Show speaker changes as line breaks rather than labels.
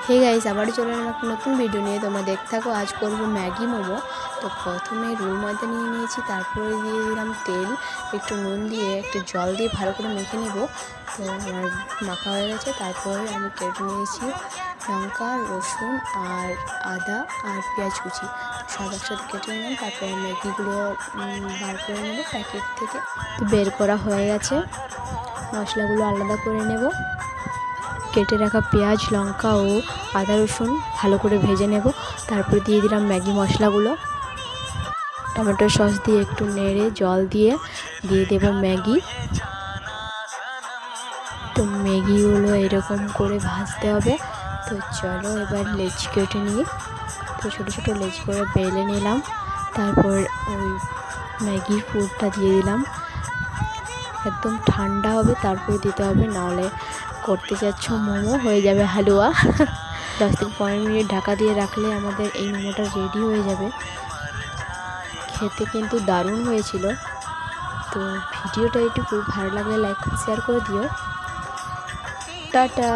Hey guys, আবারও চলে এলাম একটা নতুন ভিডিও নিয়ে। তোমরা দেখতে থাকো। আজ করব ম্যাগি মোমো। তো প্রথমে রুল ময়দা নিয়ে নিয়েছি, তারপরে দিয়ে দিলাম তেল, একটু নুন দিয়ে একটু জল দিয়ে ভালো করে মেখে নেব। তো আমার মাখা হয়ে গেছে। তারপরে আমি কেটে নিয়েছি লঙ্কা, রসুন আর আদা আর পেঁয়াজ কুচি। তো সব একসাথে কেটে নিলাম। তারপরে ম্যাগিগুলো বার করে নেব প্যাকেট থেকে। তো বের করা হয়ে গেছে। মশলাগুলো আলাদা করে নেব। কেটে রাখা পেঁয়াজ, লঙ্কা ও আদা রসুন ভালো করে ভেজে নেব। তারপর দিয়ে দিলাম ম্যাগি মশলাগুলো। টমেটো সস দিয়ে একটু নেড়ে জল দিয়ে দেব ম্যাগি। তো ম্যাগিগুলো এরকম করে ভাজতে হবে। তো চলো এবার লেচ কেটে নিই। তো ছোটো ছোটো লেচ করে বেলে নিলাম। তারপর ওই ম্যাগির পুরটা দিয়ে দিলাম। একদম ঠান্ডা হবে তারপরে দিতে হবে, নাহলে করতে যাচ্ছ মোমো হয়ে যাবে হালুয়া। 10 থেকে 15 মিনিট ঢাকা দিয়ে রাখলে আমাদের এই মোমোটা রেডি হয়ে যাবে। খেতে কিন্তু দারুণ হয়েছিল। তো ভিডিওটা একটু খুব ভালো লাগলে লাইক শেয়ার করে দিও। টাটা।